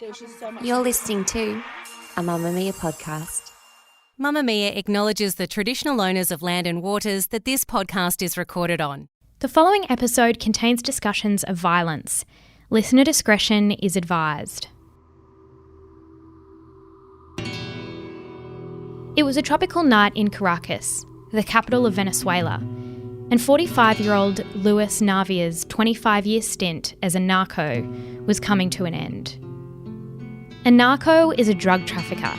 There's just so much. You're listening to a Mamma Mia podcast. Mamma Mia acknowledges the traditional owners of land and waters that this podcast is recorded on. The following episode contains discussions of violence. Listener discretion is advised. It was a tropical night in Caracas, the capital of Venezuela, and 45-year-old Luis Navia's 25-year stint as a narco was coming to an end. A narco is a drug trafficker,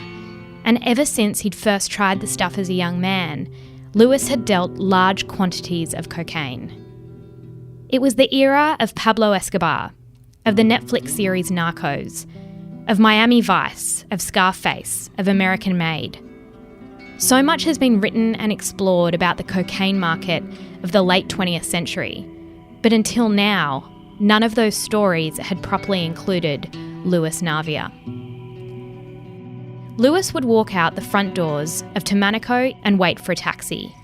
and ever since he'd first tried the stuff as a young man, Luis had dealt large quantities of cocaine. It was the era of Pablo Escobar, of the Netflix series Narcos, of Miami Vice, of Scarface, of American Made. So much has been written and explored about the cocaine market of the late 20th century, but until now, none of those stories had properly included Luis Navia. Luis would walk out the front doors of Tamanaco and wait for a taxi.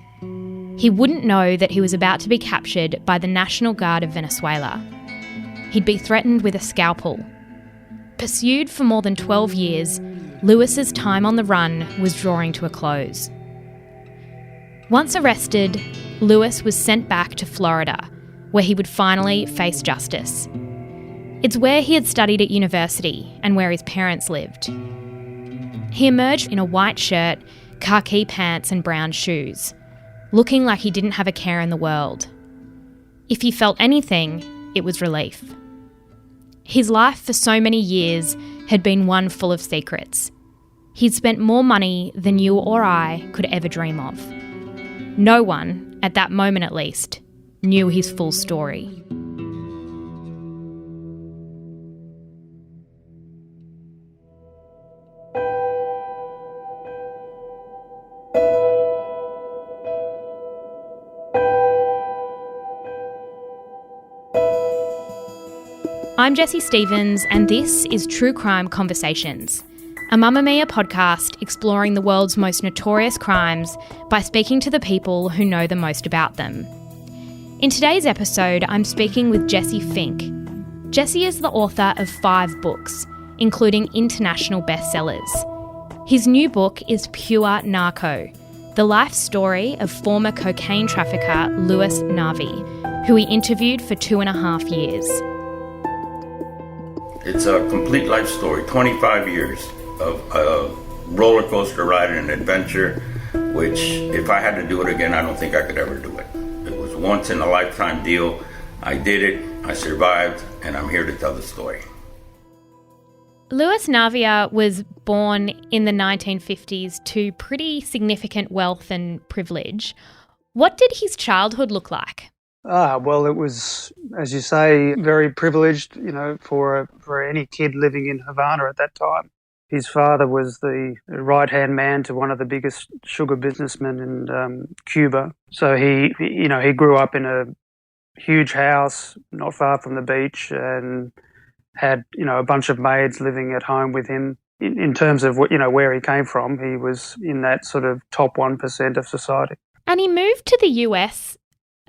He wouldn't know that he was about to be captured by the National Guard of Venezuela. He'd be threatened with a scalpel. Pursued for more than 12 years, Luis's time on the run was drawing to a close. Once arrested, Luis was sent back to Florida, where he would finally face justice. It's where he had studied at university and where his parents lived. He emerged in a white shirt, khaki pants and brown shoes, looking like he didn't have a care in the world. If he felt anything, it was relief. His life for so many years had been one full of secrets. He'd spent more money than you or I could ever dream of. No one, at that moment at least, knew his full story. I'm Jessie Stevens, and this is True Crime Conversations, a Mamma Mia podcast exploring the world's most notorious crimes by speaking to the people who know the most about them. In today's episode, I'm speaking with Jesse Fink. Jesse is the author of 5 books, including international bestsellers. His new book is Pure Narco, the life story of former cocaine trafficker Luis Navia, who he interviewed for 2.5 years. It's a complete life story, 25 years of a roller coaster ride and an adventure, which if I had to do it again, I don't think I could ever do it. It was once in a lifetime deal. I did it, I survived, and I'm here to tell the story. Luis Navia was born in the 1950s to pretty significant wealth and privilege. What did his childhood look like? Well, it was, as you say, very privileged, for any kid living in Havana at that time. His father was the right-hand man to one of the biggest sugar businessmen in Cuba. So he grew up in a huge house not far from the beach and had, a bunch of maids living at home with him. In terms of where he came from, he was in that sort of top 1% of society. And he moved to the US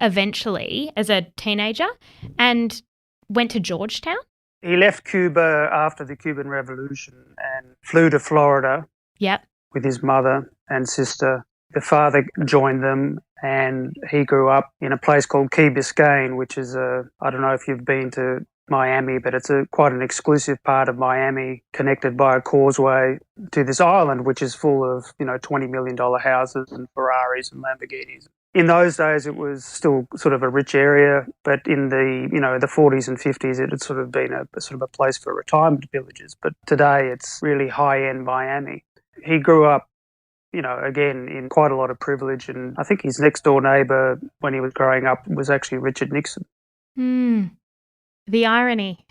eventually as a teenager and went to Georgetown? He left Cuba after the Cuban Revolution and flew to Florida. Yep. With his mother and sister. The father joined them and he grew up in a place called Key Biscayne, which is I don't know if you've been to Miami, but it's quite an exclusive part of Miami, connected by a causeway to this island, which is full of, $20 million houses and Ferraris and Lamborghinis. In those days, it was still sort of a rich area, but in the, the 40s and 50s, it had sort of been a place for retirement villages. But today, it's really high-end Miami. He grew up, again, in quite a lot of privilege, and I think his next-door neighbour, when he was growing up, was actually Richard Nixon. The irony.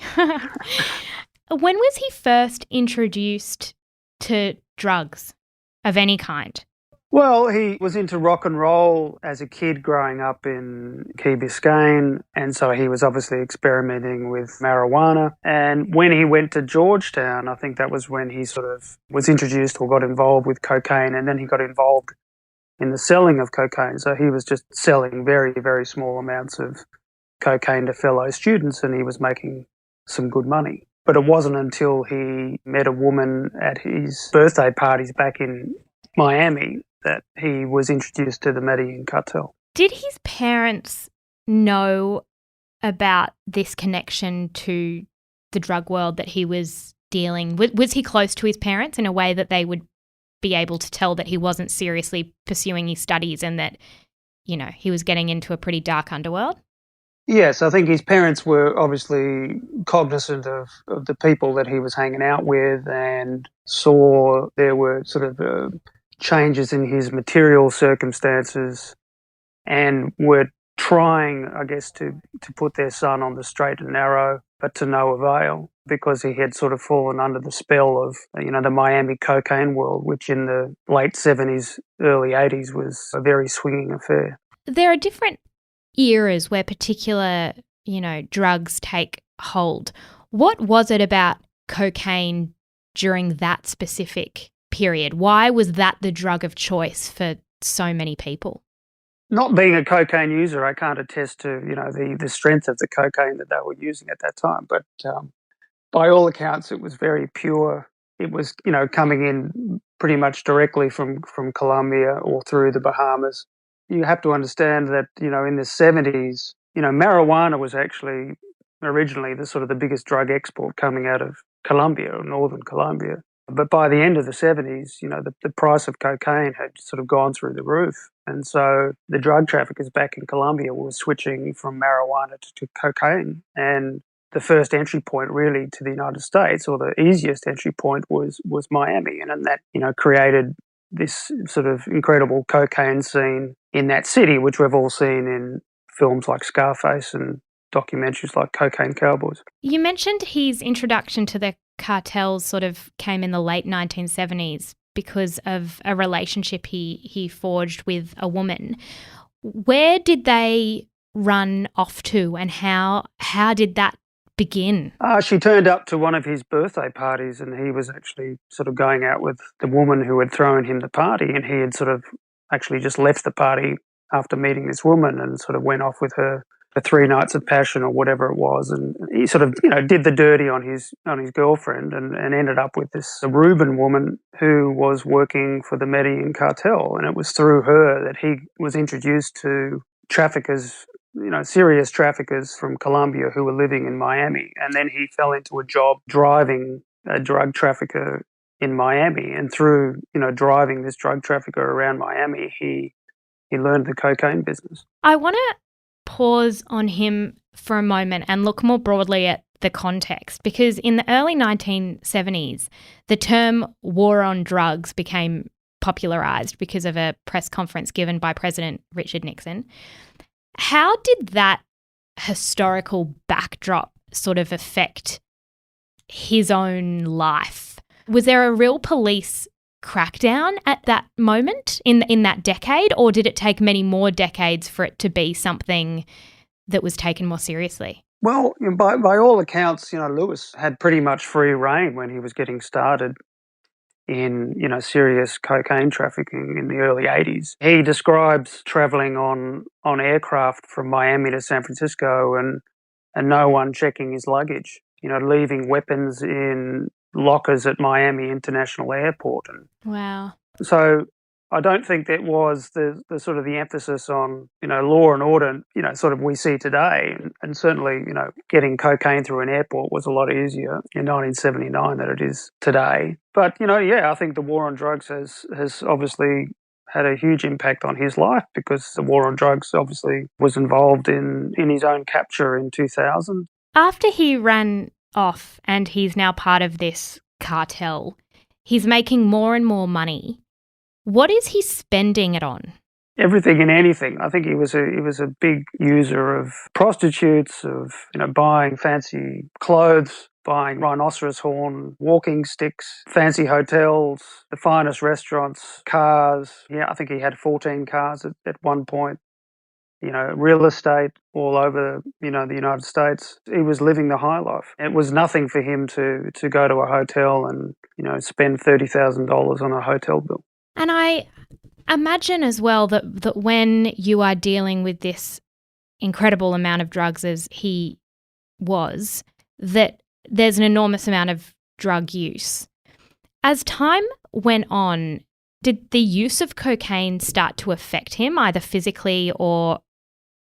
When was he first introduced to drugs of any kind? Well, he was into rock and roll as a kid growing up in Key Biscayne, and so he was obviously experimenting with marijuana. And when he went to Georgetown, I think that was when he sort of was introduced or got involved with cocaine, and then he got involved in the selling of cocaine. So he was just selling very, very small amounts of cocaine to fellow students, and he was making some good money. But it wasn't until he met a woman at his birthday parties back in Miami that he was introduced to the Medellin cartel. Did his parents know about this connection to the drug world that he was dealing with? Was he close to his parents in a way that they would be able to tell that he wasn't seriously pursuing his studies and that, you know, he was getting into a pretty dark underworld? Yes, I think his parents were obviously cognizant of the people that he was hanging out with and saw there were sort of changes in his material circumstances and were trying, I guess, to put their son on the straight and narrow, but to no avail, because he had sort of fallen under the spell of, you know, the Miami cocaine world, which in the late 70s, early 80s was a very swinging affair. There are different eras where particular, you know, drugs take hold. What was it about cocaine during that specific period? Why was that the drug of choice for so many people? Not being a cocaine user, I can't attest to, you know, the strength of the cocaine that they were using at that time. But by all accounts, it was very pure. It was, you know, coming in pretty much directly from Colombia or through the Bahamas. You have to understand that, you know, in the 70s, you know, marijuana was actually originally the sort of the biggest drug export coming out of Colombia or northern Colombia. But by the end of the 70s, you know, the price of cocaine had sort of gone through the roof. And so the drug traffickers back in Colombia were switching from marijuana to cocaine. And the first entry point really to the United States, or the easiest entry point, was Miami. And that, you know, created this sort of incredible cocaine scene in that city, which we've all seen in films like Scarface and documentaries like Cocaine Cowboys. You mentioned his introduction to the cartels sort of came in the late 1970s because of a relationship he forged with a woman. Where did they run off to, and how did that begin? She turned up to one of his birthday parties, and he was actually sort of going out with the woman who had thrown him the party, and he had sort of actually just left the party after meeting this woman and sort of went off with her for 3 nights of passion or whatever it was. And he sort of, you know, did the dirty on his girlfriend and ended up with this Aruban woman who was working for the Medellin cartel. And it was through her that he was introduced to traffickers, you know, serious traffickers from Colombia who were living in Miami. And then he fell into a job driving a drug trafficker in Miami. And through, you know, driving this drug trafficker around Miami, he learned the cocaine business. I want to pause on him for a moment and look more broadly at the context, because in the early 1970s, the term war on drugs became popularized because of a press conference given by President Richard Nixon. How did that historical backdrop sort of affect his own life? Was there a real police crackdown at that moment in that decade, or did it take many more decades for it to be something that was taken more seriously? Well, by all accounts, you know, Luis had pretty much free reign when he was getting started in, you know, serious cocaine trafficking in the early 80s. He describes traveling on aircraft from Miami to San Francisco and no one checking his luggage, you know, leaving weapons in lockers at Miami International Airport. And wow. So I don't think that was the sort of the emphasis on, you know, law and order, you know, sort of we see today. And certainly, you know, getting cocaine through an airport was a lot easier in 1979 than it is today. But, you know, yeah, I think the war on drugs has obviously had a huge impact on his life, because the war on drugs obviously was involved in his own capture in 2000. After he ran off and he's now part of this cartel, he's making more and more money. What is he spending it on? Everything and anything. I think he was a big user of prostitutes, of, you know, buying fancy clothes, buying rhinoceros horn walking sticks, fancy hotels, the finest restaurants, cars. Yeah, I think he had 14 cars at one point. You know, real estate all over, you know, the United States. He was living the high life. It was nothing for him to go to a hotel and, you know, spend $30,000 on a hotel bill. And I imagine as well that when you are dealing with this incredible amount of drugs as he was, that there's an enormous amount of drug use. As time went on, did the use of cocaine start to affect him, either physically or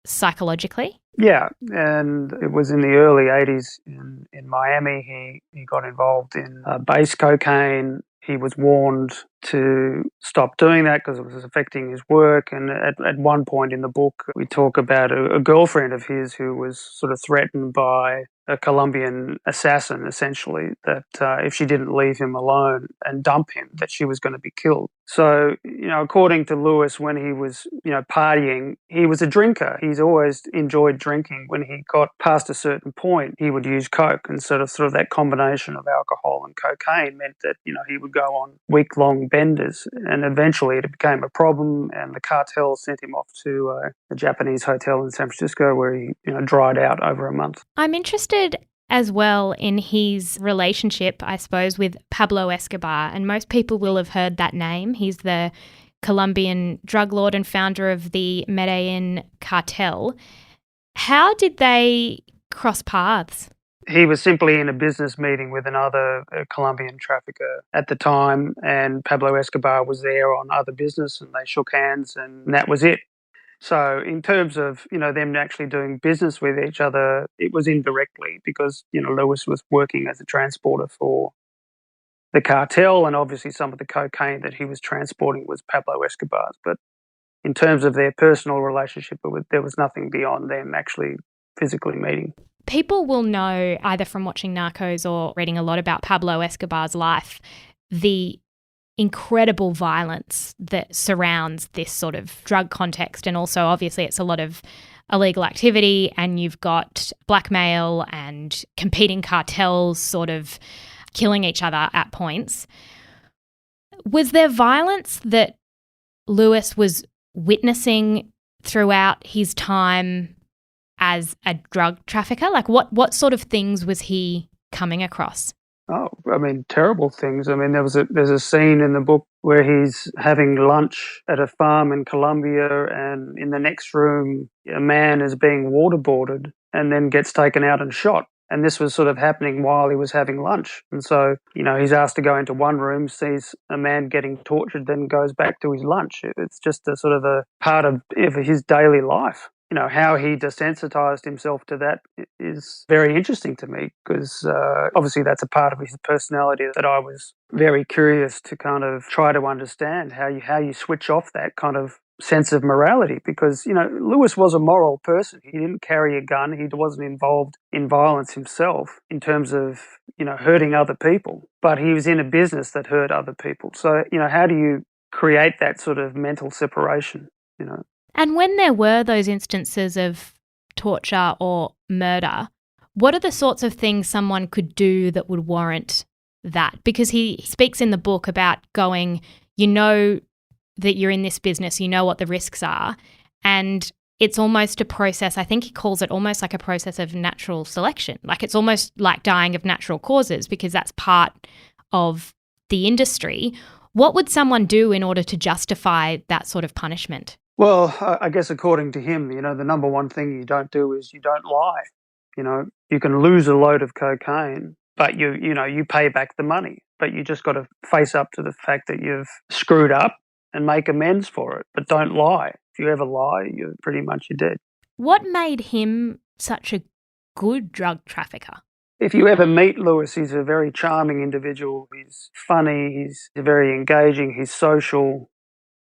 psychologically? Yeah, and it was in the early 80s in Miami. He got involved in base cocaine. He was warned to stop doing that because it was affecting his work. And at one point in the book, we talk about a girlfriend of his who was sort of threatened by a Colombian assassin, essentially, that if she didn't leave him alone and dump him, that she was going to be killed. So, according to Lewis, when he was, partying, he was a drinker. He's always enjoyed drinking. When he got past a certain point, he would use coke, and sort of that combination of alcohol and cocaine meant that, he would go on week-long benders, and eventually it became a problem, and the cartel sent him off to a Japanese hotel in San Francisco where he, dried out over a month. I'm interested as well in his relationship, I suppose, with Pablo Escobar, and most people will have heard that name. He's the Colombian drug lord and founder of the Medellin cartel. How did they cross paths? He was simply in a business meeting with another Colombian trafficker at the time, and Pablo Escobar was there on other business, and they shook hands, and that was it. So in terms of, them actually doing business with each other, it was indirectly because, Lewis was working as a transporter for the cartel, and obviously some of the cocaine that he was transporting was Pablo Escobar's. But in terms of their personal relationship, there was nothing beyond them actually physically meeting. People will know, either from watching Narcos or reading a lot about Pablo Escobar's life, the incredible violence that surrounds this sort of drug context. And also, obviously, it's a lot of illegal activity, and you've got blackmail and competing cartels sort of killing each other at points. Was there violence that Lewis was witnessing throughout his time as a drug trafficker? Like what sort of things was he coming across? Oh, terrible things. There's a scene in the book where he's having lunch at a farm in Colombia, and in the next room, a man is being waterboarded and then gets taken out and shot. And this was sort of happening while he was having lunch. And so, he's asked to go into one room, sees a man getting tortured, then goes back to his lunch. It's just a sort of a part of his daily life. How he desensitized himself to that is very interesting to me because obviously that's a part of his personality that I was very curious to kind of try to understand how you switch off that kind of sense of morality because, Lewis was a moral person. He didn't carry a gun. He wasn't involved in violence himself in terms of, hurting other people, but he was in a business that hurt other people. So, how do you create that sort of mental separation, And when there were those instances of torture or murder, what are the sorts of things someone could do that would warrant that? Because he speaks in the book about going, that you're in this business, you know what the risks are, and it's almost a process, I think he calls it almost like a process of natural selection. Like it's almost like dying of natural causes because that's part of the industry. What would someone do in order to justify that sort of punishment? Well, I guess according to him, the number one thing you don't do is you don't lie. You can lose a load of cocaine, but you pay back the money. But you just got to face up to the fact that you've screwed up and make amends for it. But don't lie. If you ever lie, you're dead. What made him such a good drug trafficker? If you ever meet Lewis, he's a very charming individual. He's funny. He's very engaging. He's social.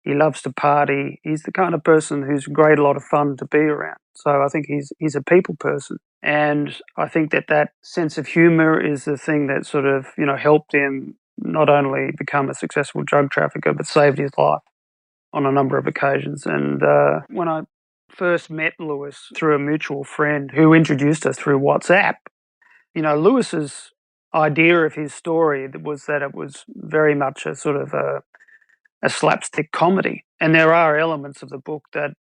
He loves to party. He's the kind of person who's a great lot of fun to be around. So I think he's a people person. And I think that sense of humour is the thing that sort of, helped him not only become a successful drug trafficker, but saved his life on a number of occasions. And when I first met Lewis through a mutual friend who introduced us through WhatsApp, Lewis's idea of his story was that it was very much a sort of a slapstick comedy. And there are elements of the book that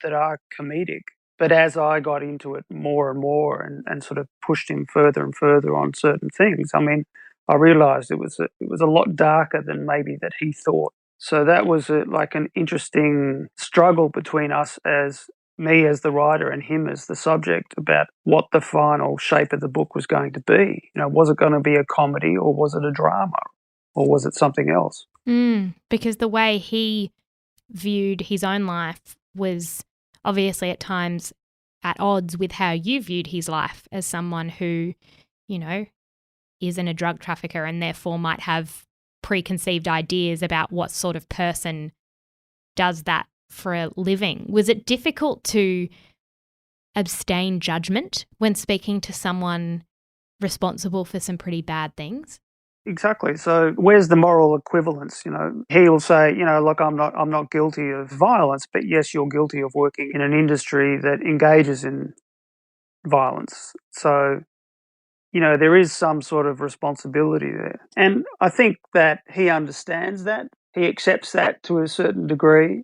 are comedic. But as I got into it more and more and sort of pushed him further and further on certain things, I realised it was a lot darker than maybe that he thought. So that was like an interesting struggle between us as me as the writer and him as the subject about what the final shape of the book was going to be. Was it going to be a comedy, or was it a drama, or was it something else? Because the way he viewed his own life was obviously at times at odds with how you viewed his life as someone who, isn't a drug trafficker and therefore might have preconceived ideas about what sort of person does that for a living. Was it difficult to abstain judgment when speaking to someone responsible for some pretty bad things? Exactly. So where's the moral equivalence? He'll say, look, I'm not guilty of violence, but yes, you're guilty of working in an industry that engages in violence. So, there is some sort of responsibility there. And I think that he understands that. He accepts that to a certain degree,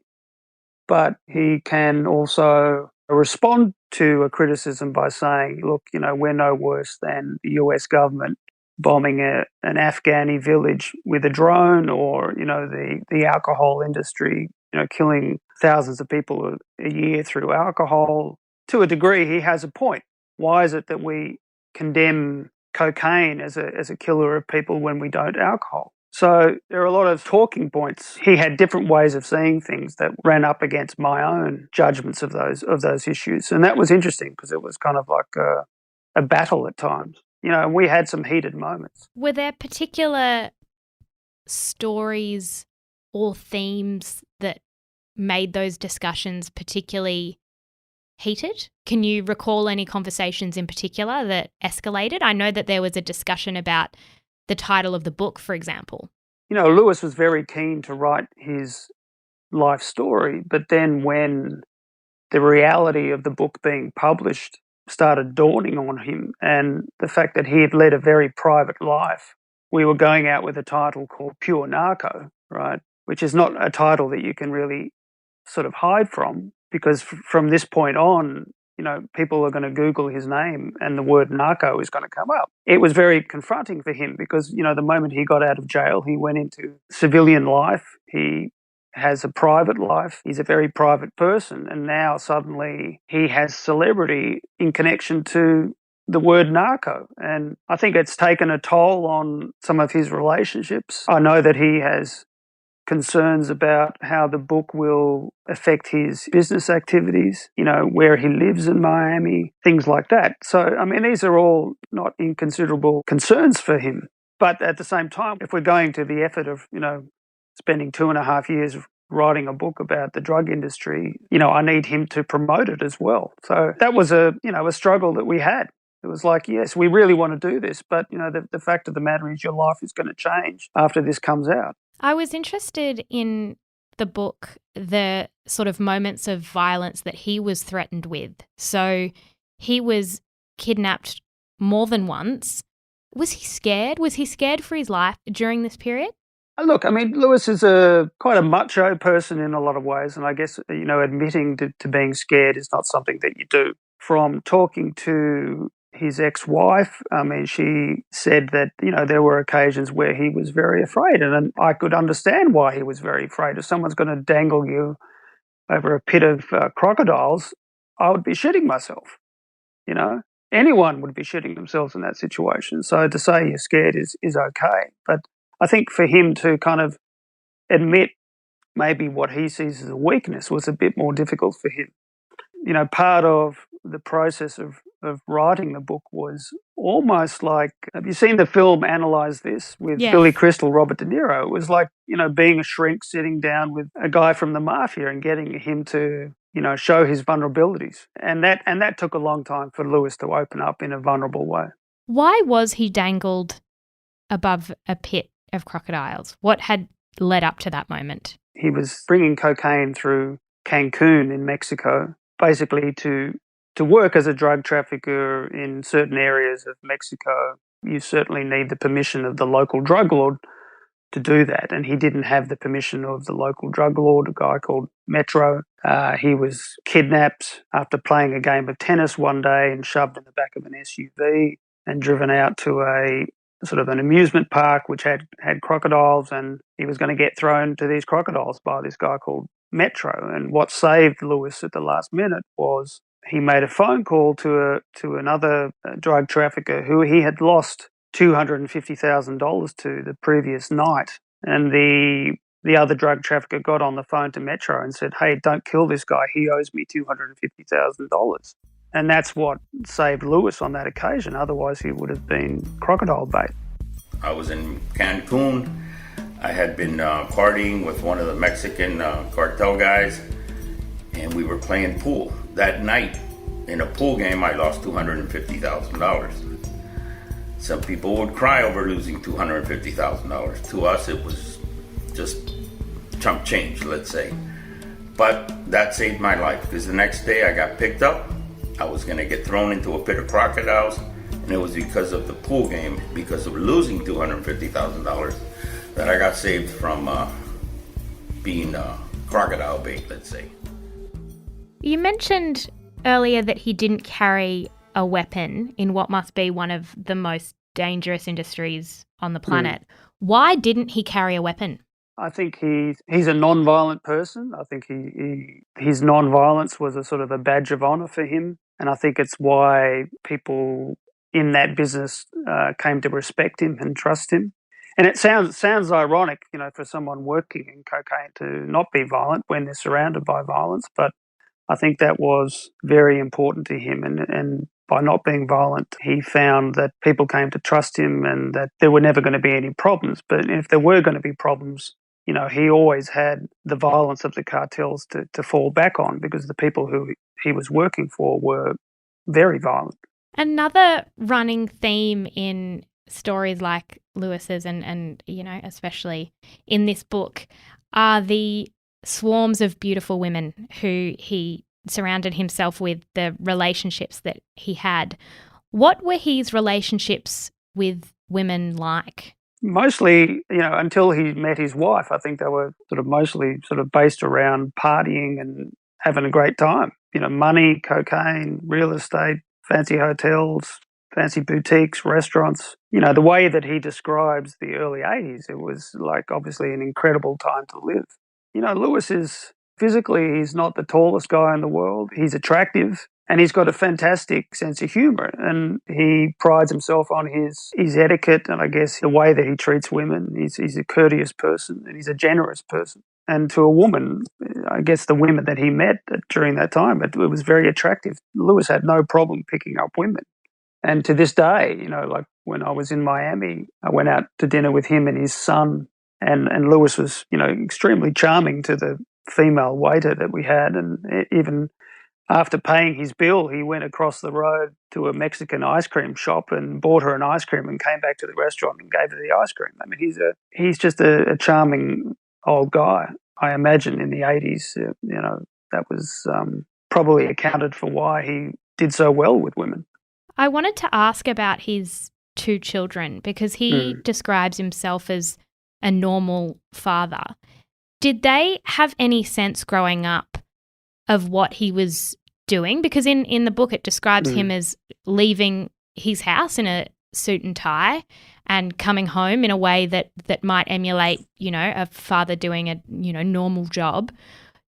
but he can also respond to a criticism by saying, look, we're no worse than the US government bombing an Afghani village with a drone, or, the alcohol industry, killing thousands of people a year through alcohol. To a degree, he has a point. Why is it that we condemn cocaine as a killer of people when we don't alcohol? So there are a lot of talking points. He had different ways of seeing things that ran up against my own judgments of those issues. And that was interesting because it was kind of like a battle at times. We had some heated moments. Were there particular stories or themes that made those discussions particularly heated? Can you recall any conversations in particular that escalated? I know that there was a discussion about the title of the book, for example. Lewis was very keen to write his life story, but then when the reality of the book being published started dawning on him, and the fact that he had led a very private life, we were going out with a title called Pure Narco, right? Which is not a title that you can really sort of hide from, because from this point on, people are going to Google his name and the word narco is going to come up. It was very confronting for him because, the moment he got out of jail, he went into civilian life. He has a private life. He's a very private person. And now suddenly he has celebrity in connection to the word narco. And I think it's taken a toll on some of his relationships. I know that he has concerns about how the book will affect his business activities, where he lives in Miami, things like that. So, these are all not inconsiderable concerns for him. But at the same time, if we're going to the effort of, spending 2.5 years writing a book about the drug industry, I need him to promote it as well. So that was a struggle that we had. It was like, yes, we really want to do this, but, the fact of the matter is your life is going to change after this comes out. I was interested in the book, the sort of moments of violence that he was threatened with. So he was kidnapped more than once. Was he scared? Was he scared for his life during this period? Look, Lewis is quite a macho person in a lot of ways, and I guess, admitting to being scared is not something that you do. From talking to his ex-wife, she said that, there were occasions where he was very afraid, and I could understand why he was very afraid. If someone's going to dangle you over a pit of crocodiles, I would be shitting myself, Anyone would be shitting themselves in that situation. So to say you're scared is okay. But I think for him to kind of admit maybe what he sees as a weakness was a bit more difficult for him. Part of the process of writing the book was almost like, have you seen the film Analyze This with Billy Crystal, Robert De Niro? It was like, being a shrink sitting down with a guy from the mafia and getting him to, show his vulnerabilities. And that took a long time for Lewis to open up in a vulnerable way. Why was he dangled above a pit of crocodiles? What had led up to that moment? He was bringing cocaine through Cancun in Mexico, basically to work as a drug trafficker in certain areas of Mexico. You certainly need the permission of the local drug lord to do that. And he didn't have the permission of the local drug lord, a guy called Metro. He was kidnapped after playing a game of tennis one day and shoved in the back of an SUV and driven out to a sort of an amusement park which had crocodiles, and he was going to get thrown to these crocodiles by this guy called Metro. And what saved Luis at the last minute was he made a phone call to another drug trafficker who he had lost $250,000 to the previous night. And the other drug trafficker got on the phone to Metro and said, "Hey, don't kill this guy. He owes me $250,000. And that's what saved Luis on that occasion. Otherwise, he would have been crocodile bait. I was in Cancun. I had been partying with one of the Mexican cartel guys, and we were playing pool. That night, in a pool game, I lost $250,000. Some people would cry over losing $250,000. To us, it was just chump change, let's say. But that saved my life, because the next day I got picked up. I was going to get thrown into a pit of crocodiles, and it was because of the pool game, because of losing $250,000, that I got saved from being crocodile bait, let's say. You mentioned earlier that he didn't carry a weapon in what must be one of the most dangerous industries on the planet. Why didn't he carry a weapon? I think he's a non-violent person. I think his non-violence was a sort of a badge of honor for him. And I think it's why people in that business came to respect him and trust him. And it sounds ironic, for someone working in cocaine to not be violent when they're surrounded by violence. But I think that was very important to him. And by not being violent, he found that people came to trust him and that there were never going to be any problems. But if there were going to be problems, he always had the violence of the cartels to fall back on, because the people who he was working for were very violent. Another running theme in stories like Luis's and especially in this book are the swarms of beautiful women who he surrounded himself with, the relationships that he had. What were his relationships with women like? Mostly, until he met his wife, I think they were mostly based around partying and having a great time. Money, cocaine, real estate, fancy hotels, fancy boutiques, restaurants. The way that he describes the early 80s, it was obviously an incredible time to live. Luis is physically, he's not the tallest guy in the world. He's attractive. And he's got a fantastic sense of humour, and he prides himself on his etiquette and I guess the way that he treats women. He's a courteous person and he's a generous person. And to a woman, I guess the women that he met during that time, it was very attractive. Luis had no problem picking up women. And to this day, when I was in Miami, I went out to dinner with him and his son, and Luis was, extremely charming to the female waiter that we had, and even after paying his bill, he went across the road to a Mexican ice cream shop and bought her an ice cream and came back to the restaurant and gave her the ice cream. I mean, he's just a charming old guy. I imagine in the 80s, that was probably accounted for why he did so well with women. I wanted to ask about his two children, because he describes himself as a normal father. Did they have any sense growing up of what he was doing? Because in the book it describes him as leaving his house in a suit and tie and coming home in a way that might emulate, a father doing a, normal job.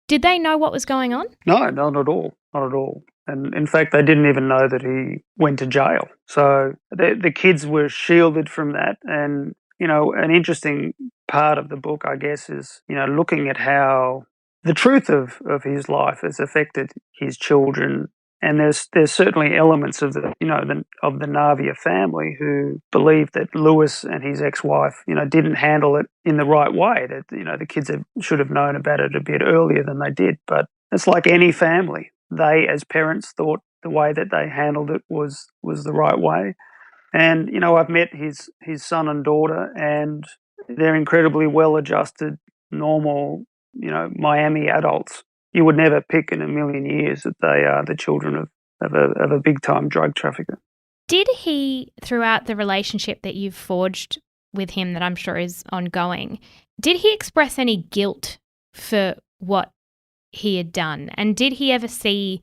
Did they know what was going on? No, not at all. Not at all. And in fact, they didn't even know that he went to jail. So the kids were shielded from that. And, an interesting part of the book, I guess, is, looking at how the truth of his life has affected his children. And there's certainly elements of the Navia family who believe that Luis and his ex-wife, didn't handle it in the right way. That, the kids should have known about it a bit earlier than they did. But it's like any family. They, as parents, thought the way that they handled it was the right way. And, I've met his son and daughter, and they're incredibly well-adjusted, normal, Miami adults. You would never pick in a million years that they are the children of a big-time drug trafficker. Did he, throughout the relationship that you've forged with him that I'm sure is ongoing, did he express any guilt for what he had done? And did he ever see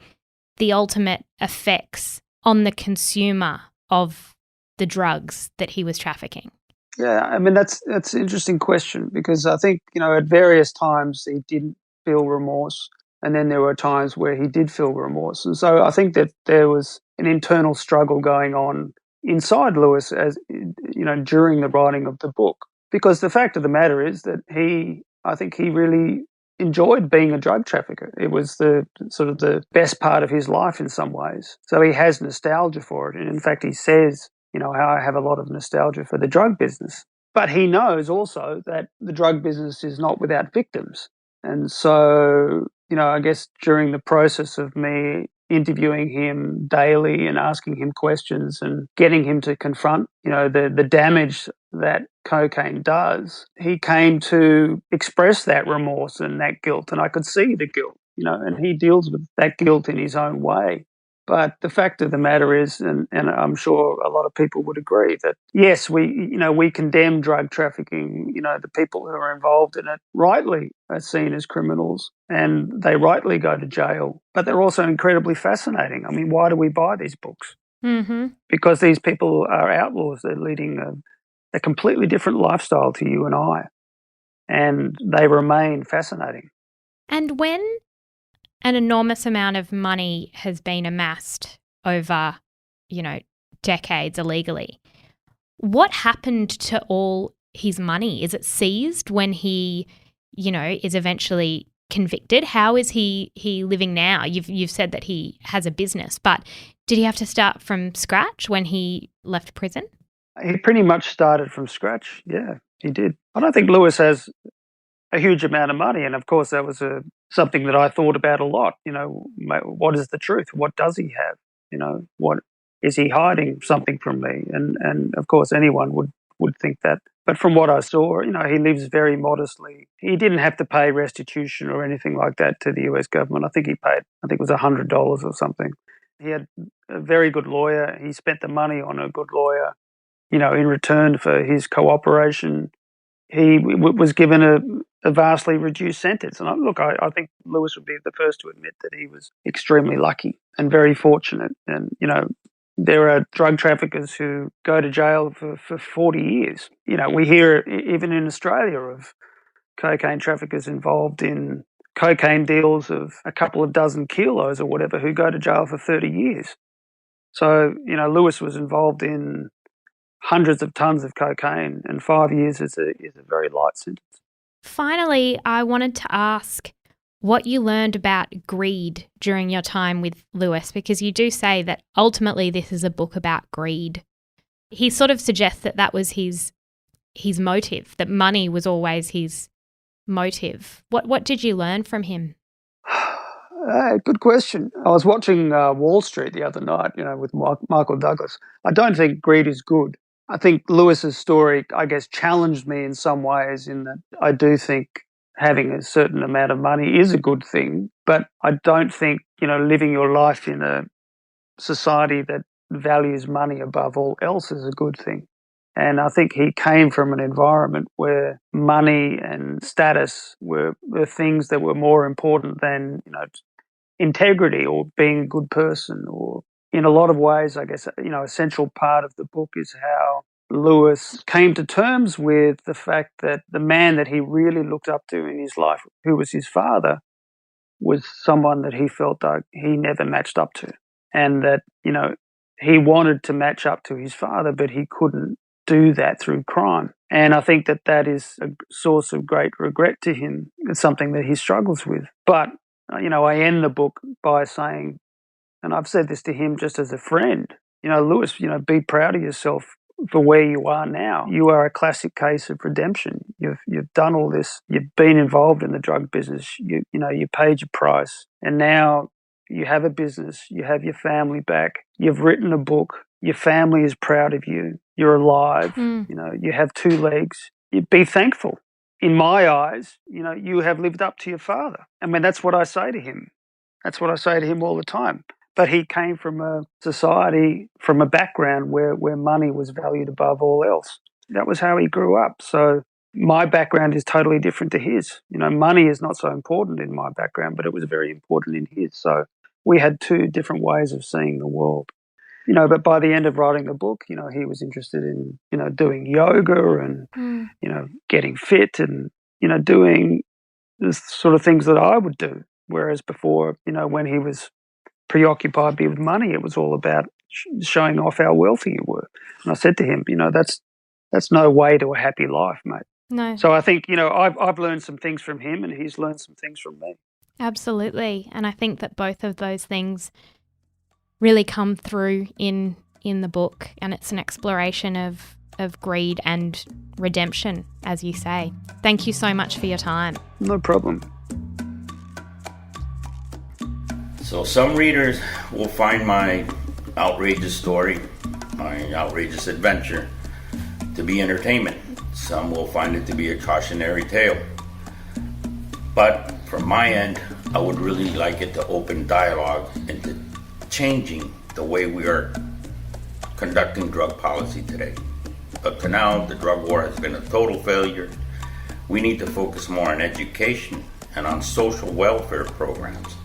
the ultimate effects on the consumer of the drugs that he was trafficking? Yeah, I mean, that's an interesting question, because I think, at various times he didn't feel remorse. And then there were times where he did feel remorse. And so I think that there was an internal struggle going on inside Lewis during the writing of the book. Because the fact of the matter is that I think he really enjoyed being a drug trafficker. It was the sort of the best part of his life in some ways. So he has nostalgia for it. And in fact, he says, how I have a lot of nostalgia for the drug business. But he knows also that the drug business is not without victims. And so, I guess during the process of me interviewing him daily and asking him questions and getting him to confront, the damage that cocaine does, he came to express that remorse and that guilt. And I could see the guilt, and he deals with that guilt in his own way. But the fact of the matter is, and I'm sure a lot of people would agree, that yes, we condemn drug trafficking. The people who are involved in it rightly are seen as criminals and they rightly go to jail. But they're also incredibly fascinating. I mean, why do we buy these books? Mm-hmm. Because these people are outlaws. They're leading a completely different lifestyle to you and I, and they remain fascinating. And when an enormous amount of money has been amassed over, decades illegally, what happened to all his money? Is it seized when he, is eventually convicted? How is he living now? You've said that he has a business, but did he have to start from scratch when he left prison? He pretty much started from scratch. Yeah, he did. I don't think Lewis has a huge amount of money. And of course, that was something that I thought about a lot. What is the truth? What does he have? What is he hiding something from me? And of course, anyone would think that. But from what I saw, he lives very modestly. He didn't have to pay restitution or anything like that to the US government. I think it was $100 or something. He had a very good lawyer. He spent the money on a good lawyer. In return for his cooperation, he was given a vastly reduced sentence. And I think Lewis would be the first to admit that he was extremely lucky and very fortunate. And, there are drug traffickers who go to jail for 40 years. We hear even in Australia of cocaine traffickers involved in cocaine deals of a couple of dozen kilos or whatever who go to jail for 30 years. So, Lewis was involved in hundreds of tons of cocaine, and 5 years is a very light sentence. Finally, I wanted to ask what you learned about greed during your time with Lewis, because you do say that ultimately this is a book about greed. He sort of suggests that was his motive, that money was always his motive. What did you learn from him? Good question. I was watching Wall Street the other night, with Michael Douglas. I don't think greed is good. I think Lewis's story, I guess, challenged me in some ways in that I do think having a certain amount of money is a good thing, but I don't think, living your life in a society that values money above all else is a good thing. And I think he came from an environment where money and status were things that were more important than, integrity or being a good person. Or in a lot of ways, I guess, a central part of the book is how Lewis came to terms with the fact that the man that he really looked up to in his life, who was his father, was someone that he felt like he never matched up to. And that, he wanted to match up to his father, but he couldn't do that through crime. And I think that is a source of great regret to him. It's something that he struggles with. But, I end the book by saying, and I've said this to him just as a friend, Lewis, be proud of yourself for where you are now. You are a classic case of redemption. You've done all this. You've been involved in the drug business. You paid your price. And now you have a business. You have your family back. You've written a book. Your family is proud of you. You're alive. You have two legs. You be thankful. In my eyes, you have lived up to your father. I mean, that's what I say to him. That's what I say to him all the time. But he came from a society, from a background where money was valued above all else. That was how he grew up. So my background is totally different to his. Money is not so important in my background, but it was very important in his. So we had two different ways of seeing the world. But by the end of writing the book, he was interested in, doing yoga and, getting fit and, doing the sort of things that I would do. Whereas before, when he was preoccupied with money, it was all about showing off how wealthy you were. And I said to him, that's no way to a happy life, mate. No. So I think, I've learned some things from him and he's learned some things from me. Absolutely. And I think that both of those things really come through in the book, and it's an exploration of greed and redemption, as you say. Thank you so much for your time. No problem. So some readers will find my outrageous story, my outrageous adventure, to be entertainment. Some will find it to be a cautionary tale. But from my end, I would really like it to open dialogue into changing the way we are conducting drug policy today. Up to now, the drug war has been a total failure. We need to focus more on education and on social welfare programs,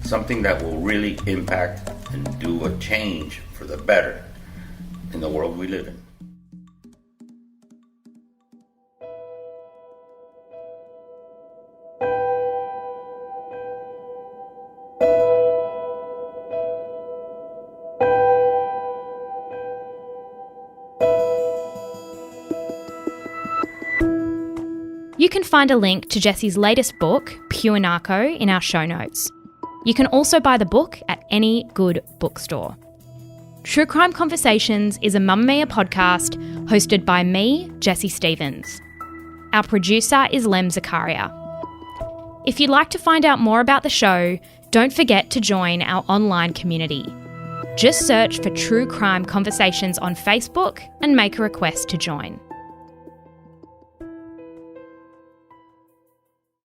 something that will really impact and do a change for the better in the world we live in. You can find a link to Jesse's latest book, Pure Narco, in our show notes. You can also buy the book at any good bookstore. True Crime Conversations is a Mamma Mia podcast hosted by me, Jessie Stevens. Our producer is Lem Zakaria. If you'd like to find out more about the show, don't forget to join our online community. Just search for True Crime Conversations on Facebook and make a request to join.